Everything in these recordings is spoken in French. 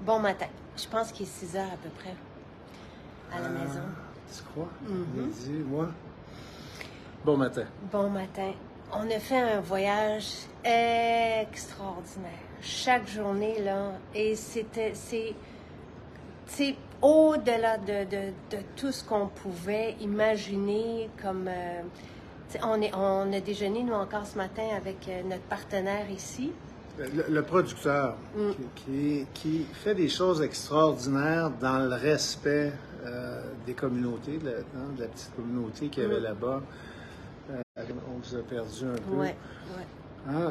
Bon matin. Je pense qu'il est 6 heures à peu près à la maison. Tu crois? Midi, moi. Bon matin. Bon matin. On a fait un voyage extraordinaire. Chaque journée, là, et c'est au-delà de tout ce qu'on pouvait imaginer comme... on a déjeuné, nous, encore ce matin, avec notre partenaire ici. Le producteur qui fait des choses extraordinaires dans le respect des communautés, de la petite communauté qu'il y avait là-bas. On vous a perdu un peu. Ouais.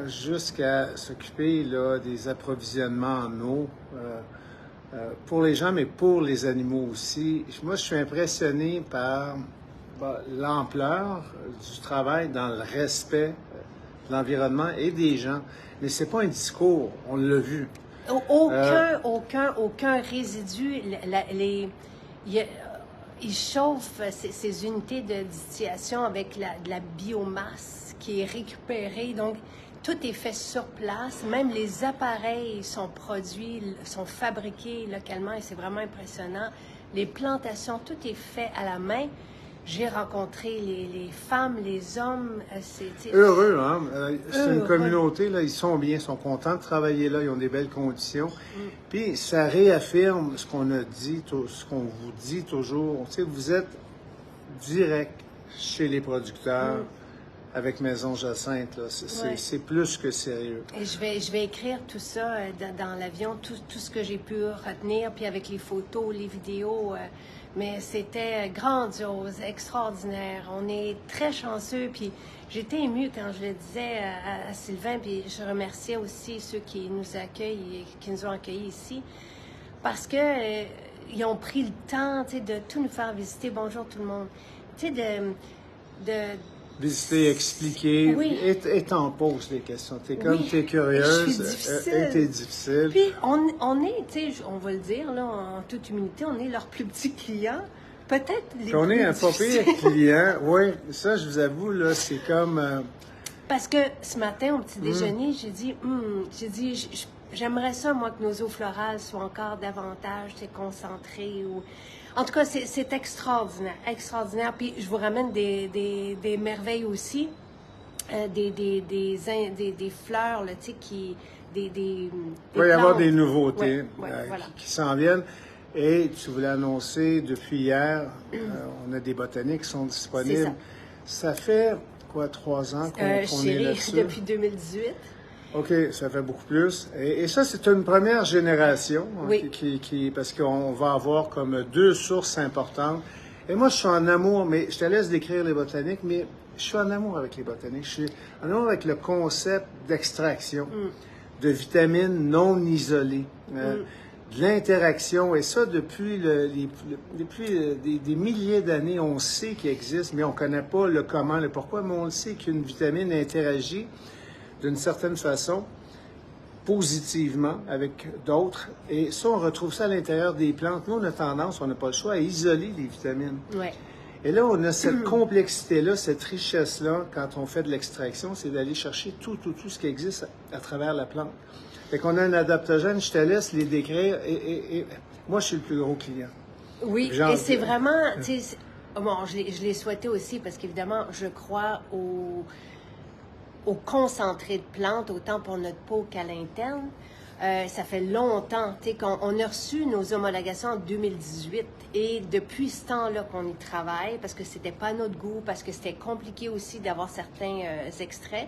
Jusqu'à s'occuper là, des approvisionnements en eau pour les gens, mais pour les animaux aussi. Moi, je suis impressionné par l'ampleur du travail dans le respect de l'environnement et des gens. Mais c'est pas un discours, on l'a vu. Aucun résidu. Ils chauffent ces unités de distillation avec de la biomasse qui est récupérée. Donc, tout est fait sur place. Même les appareils sont produits, sont fabriqués localement et c'est vraiment impressionnant. Les plantations, tout est fait à la main. J'ai rencontré les femmes, les hommes. Heureux, hein? C'est une communauté, là, ils sont bien, ils sont contents de travailler là, ils ont des belles conditions. Puis ça réaffirme ce qu'on a dit, ce qu'on vous dit toujours. Tu sais, vous êtes direct chez les producteurs avec Maison Jacinthe. C'est plus que sérieux. Et je vais écrire tout ça dans l'avion, tout ce que j'ai pu retenir, puis avec les photos, les vidéos. Mais c'était grandiose, extraordinaire. On est très chanceux. Puis j'étais émue quand je le disais à Sylvain. Puis je remerciais aussi ceux qui nous accueillent, qui nous ont accueillis ici, parce que ils ont pris le temps, tu sais, de tout nous faire visiter. Bonjour tout le monde. Tu sais, de visiter, expliquer, oui. et t'en poses des questions. T'es comme, t'es curieuse, et t'es difficile. Puis, on est, tu sais, on va le dire, là, en toute humilité, on est leur plus petit client. Peut-être les on plus est un pas pire client. Oui, ça, je vous avoue, là, c'est comme... Parce que ce matin, au petit déjeuner, j'ai dit, j'aimerais ça, moi, que nos eaux florales soient encore davantage, tu sais, concentrées ou... En tout cas, c'est extraordinaire, extraordinaire. Puis je vous ramène des merveilles aussi, des fleurs, là, tu sais, il va y avoir des nouveautés voilà. qui s'en viennent. Et tu voulais annoncer, depuis hier, on a des botaniques qui sont disponibles. Ça fait, quoi, 3 ans qu'on est là-dessus? Depuis 2018. OK, ça fait beaucoup plus. Et ça, c'est une première génération, oui. Parce qu'on va avoir comme 2 sources importantes. Et moi, je suis en amour, mais je te laisse décrire les botaniques, mais je suis en amour avec les botaniques. Je suis en amour avec le concept d'extraction, de vitamines non isolées, de l'interaction. Et ça, depuis des milliers d'années, on sait qu'il existe, mais on ne connaît pas le comment, le pourquoi, mais on le sait qu'une vitamine interagit d'une certaine façon, positivement avec d'autres. Et ça, on retrouve ça à l'intérieur des plantes. Nous, on a tendance, on n'a pas le choix, à isoler les vitamines. Ouais. Et là, on a cette complexité-là, cette richesse-là, quand on fait de l'extraction, c'est d'aller chercher tout ce qui existe à travers la plante. Fait qu'on a un adaptogène, je te laisse les décrire, et moi, je suis le plus gros client. Oui, et c'est vraiment, tu sais, bon, je l'ai souhaité aussi, parce qu'évidemment, je crois au concentré de plantes, autant pour notre peau qu'à l'interne. Ça fait longtemps, tu sais, qu'on a reçu nos homologations en 2018 et depuis ce temps-là qu'on y travaille, parce que c'était pas notre goût, parce que c'était compliqué aussi d'avoir certains extraits.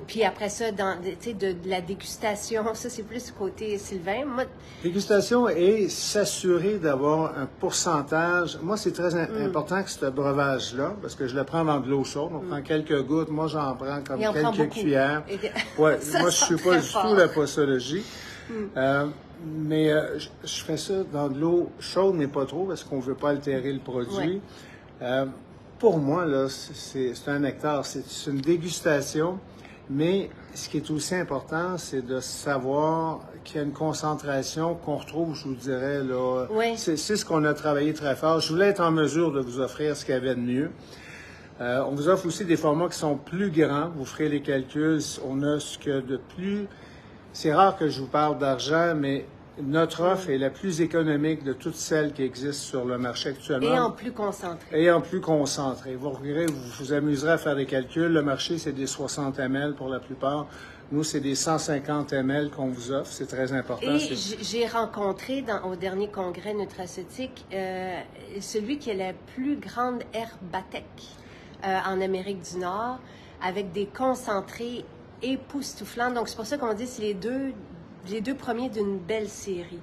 Puis après ça, de la dégustation, ça c'est plus côté Sylvain. Moi, dégustation et s'assurer d'avoir un pourcentage. Moi, c'est très important que ce breuvage-là, parce que je le prends dans de l'eau chaude, on prend quelques gouttes, moi j'en prends comme quelques cuillères. Ouais, moi je suis pas du tout la posologie. Mais je fais ça dans de l'eau chaude, mais pas trop, parce qu'on veut pas altérer le produit. Pour moi, là, c'est un nectar, c'est une dégustation, mais ce qui est aussi important, c'est de savoir qu'il y a une concentration qu'on retrouve, je vous dirais, là. C'est ce qu'on a travaillé très fort. Je voulais être en mesure de vous offrir ce qu'il y avait de mieux. On vous offre aussi des formats qui sont plus grands. Vous ferez les calculs. On a ce que de plus... C'est rare que je vous parle d'argent, mais Notre offre est la plus économique de toutes celles qui existent sur le marché actuellement. Et en plus concentré. Et en plus concentré. Vous vous amuserez à faire des calculs. Le marché, c'est des 60 ml pour la plupart. Nous, c'est des 150 ml qu'on vous offre. C'est très important. Et j'ai rencontré au dernier congrès nutraceutique celui qui est la plus grande herbathèque en Amérique du Nord, avec des concentrés époustouflants. Donc, c'est pour ça qu'on dit que c'est les deux premiers d'une belle série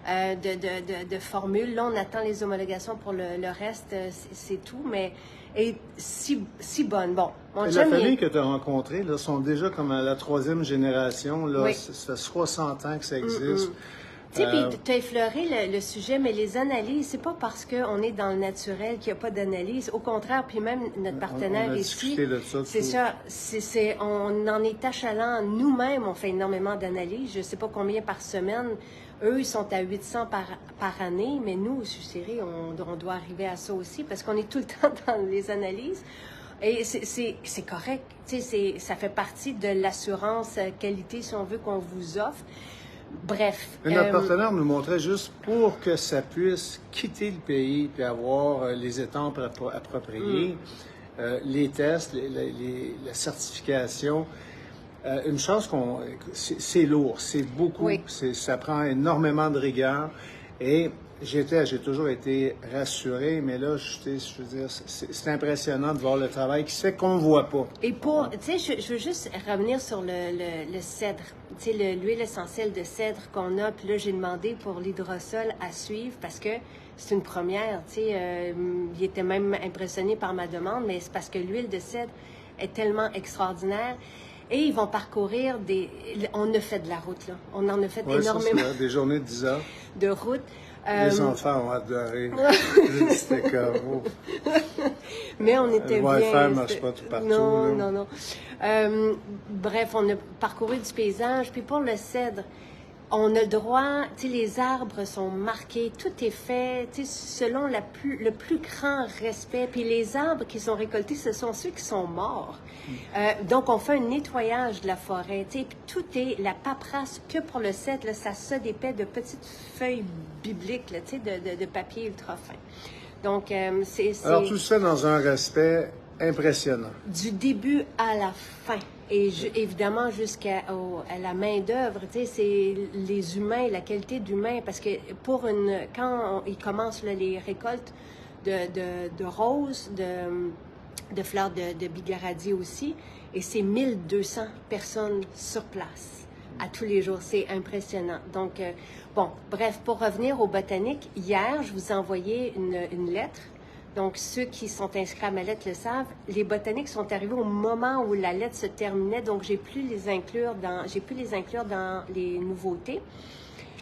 de formules. Là, on attend les homologations pour le reste, c'est tout, mais est si bonne. Bon, la famille que tu as rencontrée, là, sont déjà comme à la 3e génération. Là, oui. Ça fait 60 ans que ça existe. Tu sais, puis tu as effleuré le sujet, mais les analyses, c'est pas parce qu'on est dans le naturel qu'il n'y a pas d'analyse. Au contraire, puis même notre partenaire ici, c'est ça, on en est achalant. Nous-mêmes, on fait énormément d'analyses. Je sais pas combien par semaine. Eux, ils sont à 800 par année, mais nous, sur série, on doit arriver à ça aussi parce qu'on est tout le temps dans les analyses. Et c'est correct. Tu sais, ça fait partie de l'assurance qualité, si on veut, qu'on vous offre. Bref. Mais notre partenaire nous montrait juste pour que ça puisse quitter le pays puis avoir les étampes appropriées, les tests, la certification. Une chose c'est lourd, c'est beaucoup, oui. Ça prend énormément de rigueur et j'ai toujours été rassuré, mais là, je veux dire, c'est impressionnant de voir le travail qui se fait qu'on ne voit pas. Et tu sais, je veux juste revenir sur le cèdre, tu sais, l'huile essentielle de cèdre qu'on a, puis là, j'ai demandé pour l'hydrosol à suivre parce que c'est une première, tu sais, il était même impressionné par ma demande, mais c'est parce que l'huile de cèdre est tellement extraordinaire. Et ils vont parcourir on a fait de la route, là. On en a fait énormément. Ça, des journées de 10 heures. De route. Les enfants ont adoré. C'était comme... Mais on était bien. Le Wi-Fi ne marche pas tout partout. Non. Bref, on a parcouru du paysage. Puis pour le cèdre, on a le droit, tu sais, les arbres sont marqués, tout est fait, tu sais, selon le plus grand respect. Puis les arbres qui sont récoltés, ce sont ceux qui sont morts. Donc, on fait un nettoyage de la forêt, tu sais, puis tout est la paperasse que pour le cèdre, là, ça se dépêche de petites feuilles bibliques, là, tu sais, de papier ultra fin. Donc, Alors, tout se fait dans un respect impressionnant. Du début à la fin. Et évidemment, jusqu'à la main-d'œuvre, tu sais, c'est les humains, la qualité d'humain, parce que quand ils commencent là, les récoltes de roses, de fleurs de bigaradier aussi, et c'est 1200 personnes sur place à tous les jours. C'est impressionnant. Donc, bon, bref, pour revenir aux botaniques, hier, je vous ai envoyé une lettre. Donc, ceux qui sont inscrits à ma lettre le savent. Les botaniques sont arrivés au moment où la lettre se terminait, donc j'ai pu les inclure dans les nouveautés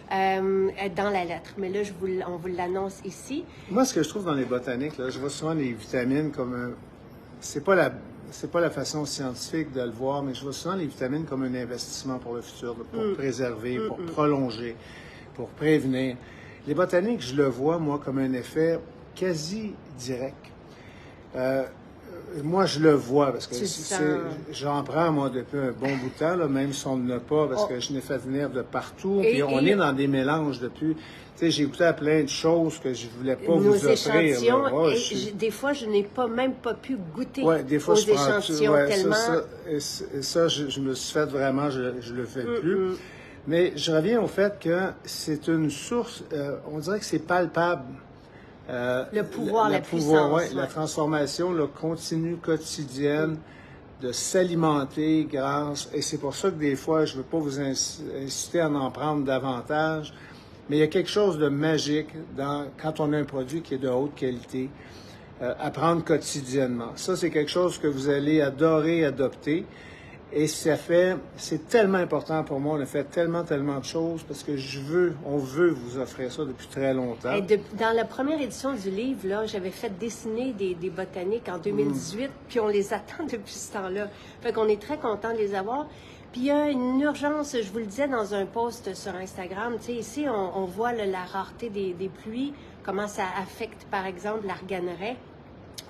dans la lettre. Mais là, on vous l'annonce ici. Moi, ce que je trouve dans les botaniques, là, je vois souvent les vitamines comme c'est pas la façon scientifique de le voir, mais je vois souvent les vitamines comme un investissement pour le futur, pour préserver, pour prolonger, pour prévenir. Les botaniques, je le vois, moi, comme un effet quasi direct. Moi, je le vois, parce que j'en prends, moi, depuis un bon bout de temps, là, même si on ne l'a pas, parce que je l'ai fait venir de partout, puis on est dans des mélanges depuis... Tu sais, j'ai goûté à plein de choses que je ne voulais pas vous offrir. Des fois, je n'ai même pas pu goûter des fois, aux échantillons tellement... Ça, je me suis fait vraiment, je le fais plus. Mais je reviens au fait que c'est une source, on dirait que c'est palpable. Le pouvoir, la puissance. La transformation continue, quotidienne, de s'alimenter grâce. Et c'est pour ça que des fois, je ne veux pas vous inciter à en prendre davantage, mais il y a quelque chose de magique quand on a un produit qui est de haute qualité, à prendre quotidiennement. Ça, c'est quelque chose que vous allez adorer adopter. Et c'est tellement important pour moi. On a fait tellement de choses parce que on veut vous offrir ça depuis très longtemps. Dans la première édition du livre, là, j'avais fait dessiner des botaniques en 2018, puis on les attend depuis ce temps-là. Fait qu'on est très content de les avoir. Puis il y a une urgence, je vous le disais dans un post sur Instagram, tu sais, ici, on voit là, la rareté des pluies, comment ça affecte, par exemple, l'arganeraie,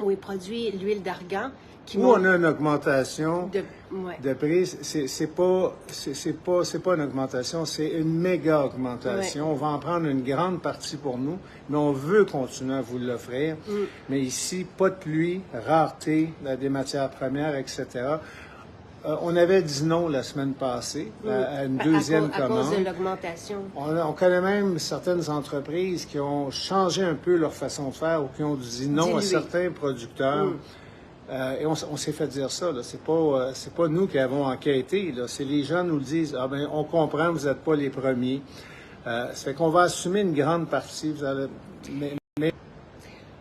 où est produit l'huile d'argan, où on a une augmentation de prix, c'est pas une augmentation, c'est une méga augmentation. Ouais. On va en prendre une grande partie pour nous, mais on veut continuer à vous l'offrir. Mais ici, pas de pluie, rareté des matières premières, etc. On avait dit non la semaine passée à une deuxième commande. À cause de l'augmentation. On connaît même certaines entreprises qui ont changé un peu leur façon de faire ou qui ont dit non à certains producteurs. Et on s'est fait dire ça. C'est pas nous qui avons enquêté. C'est les gens nous le disent. Ah ben, on comprend, vous n'êtes pas les premiers. Ça fait qu'on va assumer une grande partie.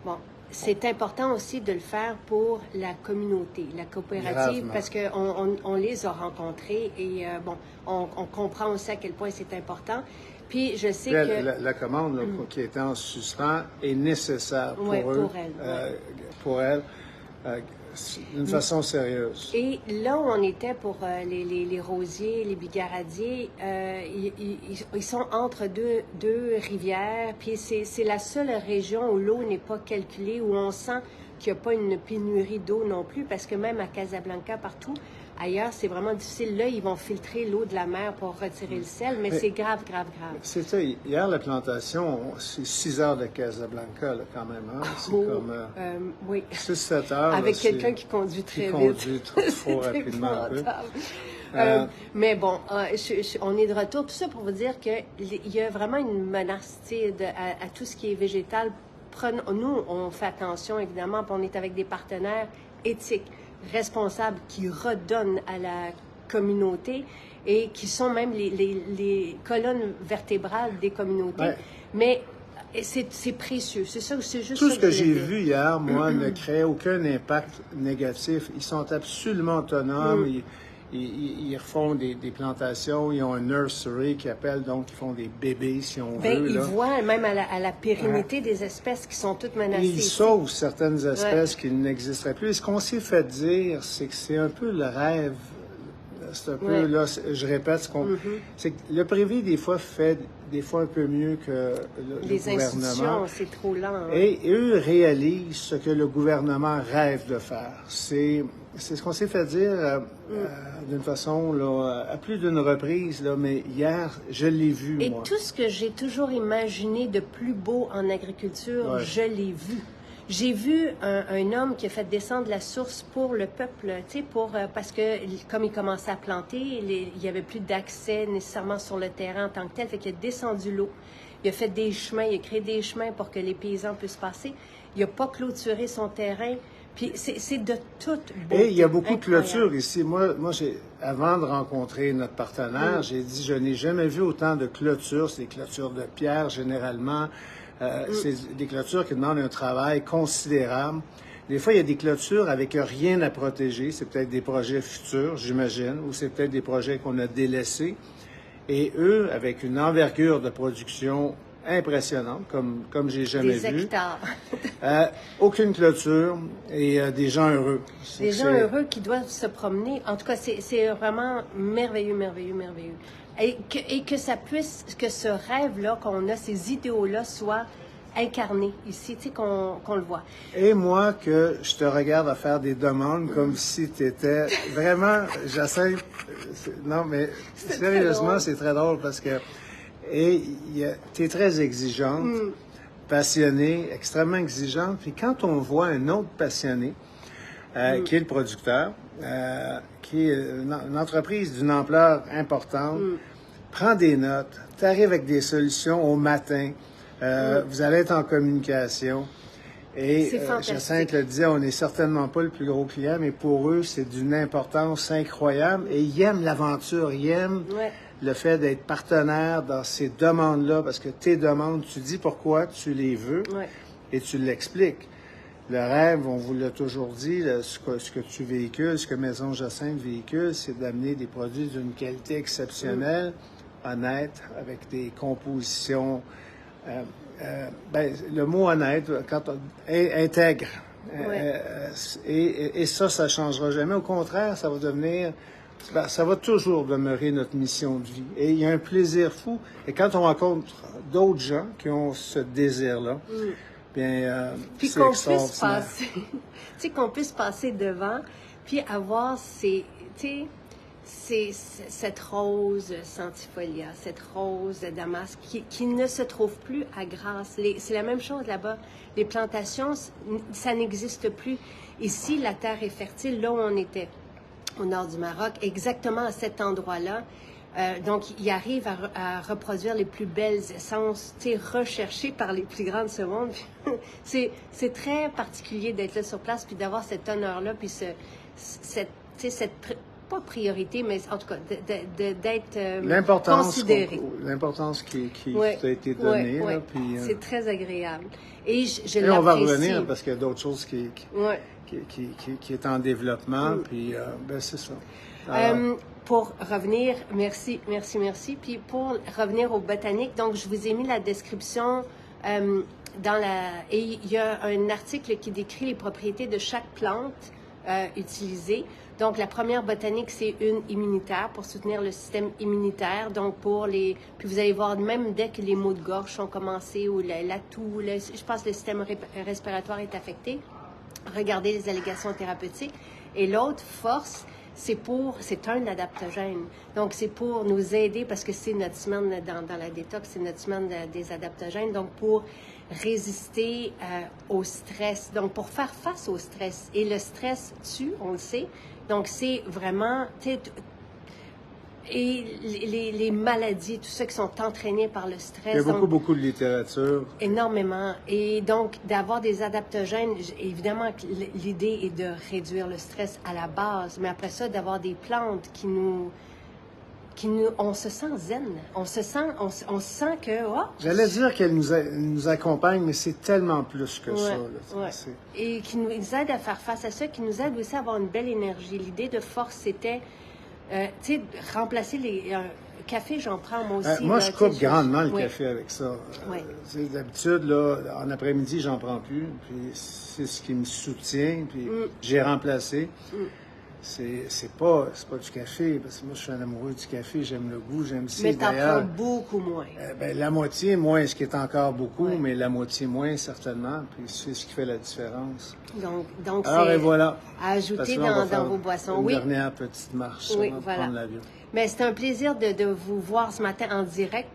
Bon, c'est important aussi de le faire pour la communauté, la coopérative, gravement. Parce qu'on les a rencontrés et on comprend aussi à quel point c'est important. Puis je sais que la commande qui était en suspens est nécessaire pour eux, pour elle. D'une façon sérieuse. Et là où on était pour les rosiers, les bigaradiers, ils sont entre deux rivières, puis c'est la seule région où l'eau n'est pas calculée, où on sent qu'il n'y a pas une pénurie d'eau non plus, parce que même à Casablanca, partout, ailleurs, c'est vraiment difficile. Là, ils vont filtrer l'eau de la mer pour retirer le sel, mais c'est grave. C'est ça. Hier, la plantation, c'est 6 heures de Casablanca, là, quand même. Hein? C'est comme oui. 6-7 heures. Avec quelqu'un qui conduit très vite. Qui conduit trop rapidement. Mais bon, on est de retour. Tout ça pour vous dire qu'il y a vraiment une menace à tout ce qui est végétal. Nous, on fait attention, évidemment, puis on est avec des partenaires éthiques, responsables, qui redonnent à la communauté et qui sont même les colonnes vertébrales des communautés. Ouais. Mais c'est précieux. C'est ça, c'est juste tout ça ce que j'ai vu hier, moi, ne crée aucun impact négatif. Ils sont absolument autonomes. Ils refont des plantations, ils ont un nursery qui appelle, donc ils font des bébés, si on veut. Ils voient même à la pérennité des espèces qui sont toutes menacées. Ils sauvent certaines espèces qui n'existeraient plus. Et ce qu'on s'est fait dire, c'est que c'est un peu le rêve. C'est un peu, là, je répète, c'est que le privé, des fois, fait un peu mieux que le gouvernement. Institutions, c'est trop lent. Hein? Et eux réalisent ce que le gouvernement rêve de faire. C'est ce qu'on s'est fait dire d'une façon, là, à plus d'une reprise, là, mais hier, je l'ai vu, moi. Et moi. tout ce que j'ai toujours imaginé de plus beau en agriculture, je l'ai vu. J'ai vu un homme qui a fait descendre la source pour le peuple, tu sais, parce que comme il commençait à planter, il n'y avait plus d'accès nécessairement sur le terrain en tant que tel, fait qu'il a descendu l'eau. Il a fait des chemins, il a créé des chemins pour que les paysans puissent passer. Il n'a pas clôturé son terrain. Puis c'est de toute beauté. Et il y a beaucoup de clôtures ici. Moi, avant de rencontrer notre partenaire, j'ai dit, je n'ai jamais vu autant de clôtures. C'est des clôtures de pierre, généralement. C'est des clôtures qui demandent un travail considérable. Des fois, il y a des clôtures avec rien à protéger. C'est peut-être des projets futurs, j'imagine, ou c'est peut-être des projets qu'on a délaissés. Et eux, avec une envergure de production impressionnante, comme j'ai jamais vu. Des hectares. Aucune clôture et des gens heureux. Des gens heureux qui doivent se promener. En tout cas, c'est vraiment merveilleux. Et que ça puisse, que ce rêve-là qu'on a, ces idéaux-là soient incarnés ici, tu sais, qu'on le voit. Et moi, que je te regarde à faire des demandes comme si tu étais vraiment, Jacinthe, non, mais sérieusement, c'est très drôle parce que tu es très exigeante, passionnée, extrêmement exigeante. Puis quand on voit un autre passionné, qui est le producteur, qui est une entreprise d'une ampleur importante, prend des notes, tu arrives avec des solutions au matin, vous allez être en communication. Et Jacinthe le disait, on n'est certainement pas le plus gros client, mais pour eux, c'est d'une importance incroyable. Et ils aiment l'aventure, ils aiment le fait d'être partenaire dans ces demandes-là, parce que tes demandes, tu dis pourquoi tu les veux et tu l'expliques. Le rêve, on vous l'a toujours dit, ce que tu véhicules, ce que Maison Jacinthe véhicule, c'est d'amener des produits d'une qualité exceptionnelle, honnête, avec des compositions... le mot honnête, intègre. Et ça ne changera jamais. Au contraire, ça va devenir... ça va toujours demeurer notre mission de vie. Et il y a un plaisir fou. Et quand on rencontre d'autres gens qui ont ce désir-là, Bien, puis qu'on puisse passer, tu sais, qu'on puisse passer devant, puis avoir cette rose centifolia, cette rose de Damas qui ne se trouve plus à Grasse. C'est la même chose là-bas. Les plantations, ça n'existe plus. Ici, la terre est fertile, là où on était, au nord du Maroc, exactement à cet endroit-là. Donc, il arrive à reproduire les plus belles essences, recherchées par les plus grands de ce monde. C'est très particulier d'être là sur place, puis d'avoir cet honneur-là, puis cette pas priorité, mais en tout cas, d'être considéré. L'importance qui a été donnée. Ouais. Là, puis, c'est très agréable. Et je l'apprécie. On va revenir parce qu'il y a d'autres choses qui est en développement, puis ben, c'est ça. Alors, pour revenir, merci. Puis pour revenir aux botaniques, donc je vous ai mis la description et il y a un article qui décrit les propriétés de chaque plante utilisée. Donc, la première botanique, c'est une immunitaire pour soutenir le système immunitaire. Donc, puis vous allez voir, même dès que les maux de gorge ont commencé ou la toux, je pense que le système respiratoire est affecté, regardez les allégations thérapeutiques. Et l'autre force, c'est un adaptogène. Donc, c'est pour nous aider, parce que c'est notre semaine dans la détox, c'est notre semaine des adaptogènes. Donc, pour résister au stress, donc pour faire face au stress. Et le stress tue, on le sait. Donc, c'est vraiment... Et les maladies, tout ça qui sont entraînées par le stress. Il y a beaucoup de littérature. Énormément. Et donc, d'avoir des adaptogènes, évidemment, l'idée est de réduire le stress à la base, mais après ça, d'avoir des plantes on se sent zen. On sent que... Oh, j'allais dire qu'elle nous accompagne, mais c'est tellement plus que ça. Là, et qui nous aide à faire face à ça, qui nous aide aussi à avoir une belle énergie. L'idée de force, c'était, remplacer les... café, j'en prends moi aussi. Moi, je coupe grandement le café avec ça. D'habitude, là, en après-midi, j'en prends plus. Puis c'est ce qui me soutient. Puis j'ai remplacé. C'est pas du café, parce que moi, je suis un amoureux du café, j'aime le goût, j'aime ça. Mais t'en prends beaucoup moins. La moitié moins, ce qui est encore beaucoup, mais la moitié moins, certainement. Puis c'est ce qui fait la différence. Donc alors, et voilà. À ajouter dans vos boissons. Une dernière petite marche avant de prendre l'avion. Mais c'est un plaisir de vous voir ce matin en direct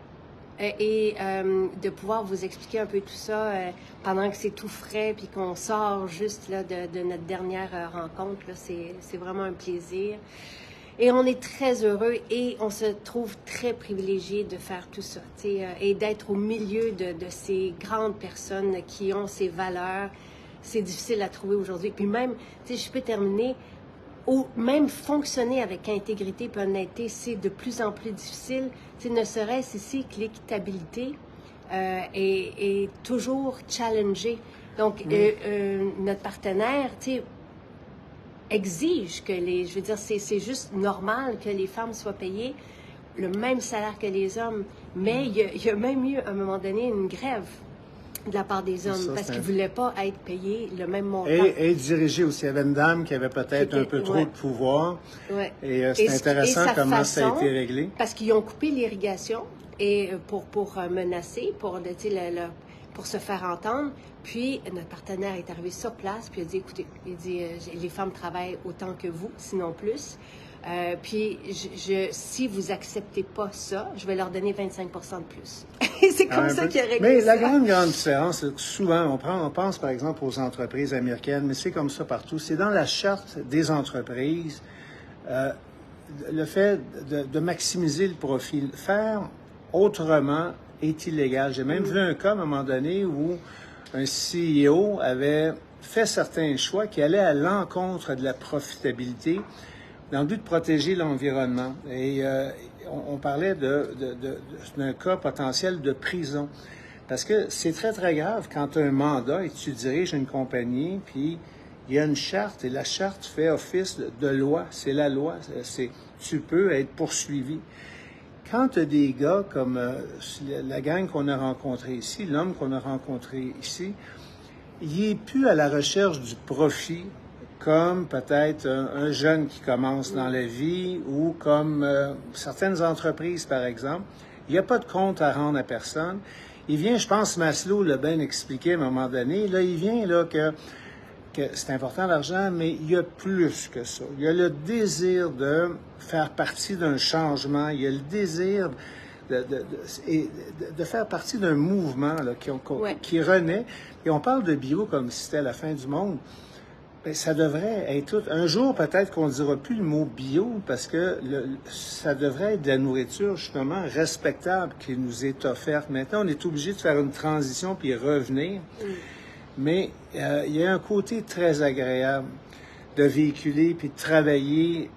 et de pouvoir vous expliquer un peu tout ça pendant que c'est tout frais puis qu'on sort juste là, de notre dernière rencontre. C'est vraiment un plaisir. Et on est très heureux et on se trouve très privilégié de faire tout ça et d'être au milieu de ces grandes personnes qui ont ces valeurs. C'est difficile à trouver aujourd'hui. Puis même, je peux terminer... même fonctionner avec intégrité et honnêteté, c'est de plus en plus difficile. Ne serait-ce ici que l'équitabilité est toujours challengée. Donc, notre partenaire, exige que je veux dire, c'est juste normal que les femmes soient payées le même salaire que les hommes. Mais il y a même eu, à un moment donné, une grève de la part des hommes, parce qu'ils ne voulaient pas être payés le même montant. Et dirigés aussi. Il y avait une dame qui avait peut-être un peu trop de pouvoir. Et c'est intéressant comment ça a été réglé. Parce qu'ils ont coupé l'irrigation et pour menacer, pour se faire entendre. Puis notre partenaire est arrivé sur place, puis il a dit, écoutez, les femmes travaillent autant que vous, sinon plus. Puis, si vous acceptez pas ça, je vais leur donner 25 % de plus. C'est comme ça qu'il a réglé mais ça. La grande différence, c'est que souvent, on pense par exemple aux entreprises américaines, mais c'est comme ça partout. C'est dans la charte des entreprises, le fait de maximiser le profit. Faire autrement est illégal. J'ai même vu un cas à un moment donné où un CEO avait fait certains choix qui allaient à l'encontre de la profitabilité, dans le but de protéger l'environnement. Et on parlait d'un cas potentiel de prison. Parce que c'est très, très grave quand tu as un mandat et tu diriges une compagnie, puis il y a une charte, et la charte fait office de loi. C'est la loi. Tu peux être poursuivi. Quand tu as des gars comme la gang qu'on a rencontrée ici, l'homme qu'on a rencontré ici, il n'est plus à la recherche du profit, comme peut-être un jeune qui commence dans la vie ou comme certaines entreprises, par exemple. Il n'y a pas de compte à rendre à personne. il vient, je pense, Maslow l'a bien expliqué à un moment donné, là, il vient là que c'est important l'argent, mais il y a plus que ça. Il y a le désir de faire partie d'un changement, il y a le désir de faire partie d'un mouvement là, qui renaît. Et on parle de bio comme si c'était la fin du monde. Bien, ça devrait être tout. Un jour, peut-être qu'on ne dira plus le mot bio parce que ça devrait être de la nourriture, justement, respectable qui nous est offerte. Maintenant, on est obligé de faire une transition puis revenir. Mais il y a un côté très agréable de véhiculer puis de travailler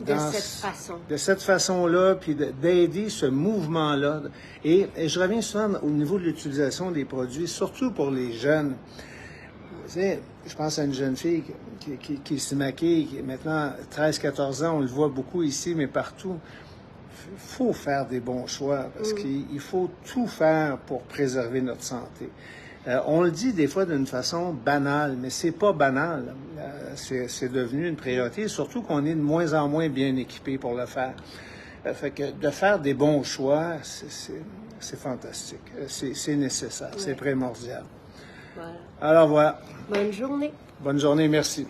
de cette façon-là, puis d'aider ce mouvement-là. Et je reviens souvent au niveau de l'utilisation des produits, surtout pour les jeunes. Tu sais, je pense à une jeune fille qui se maquille, qui maintenant 13-14 ans, on le voit beaucoup ici, mais partout. Il faut faire des bons choix parce qu'il faut tout faire pour préserver notre santé. On le dit des fois d'une façon banale, mais c'est pas banal. C'est devenu une priorité, surtout qu'on est de moins en moins bien équipé pour le faire. Fait que de faire des bons choix, c'est fantastique. C'est nécessaire, c'est primordial. Voilà. Alors voilà. Bonne journée. Bonne journée, merci.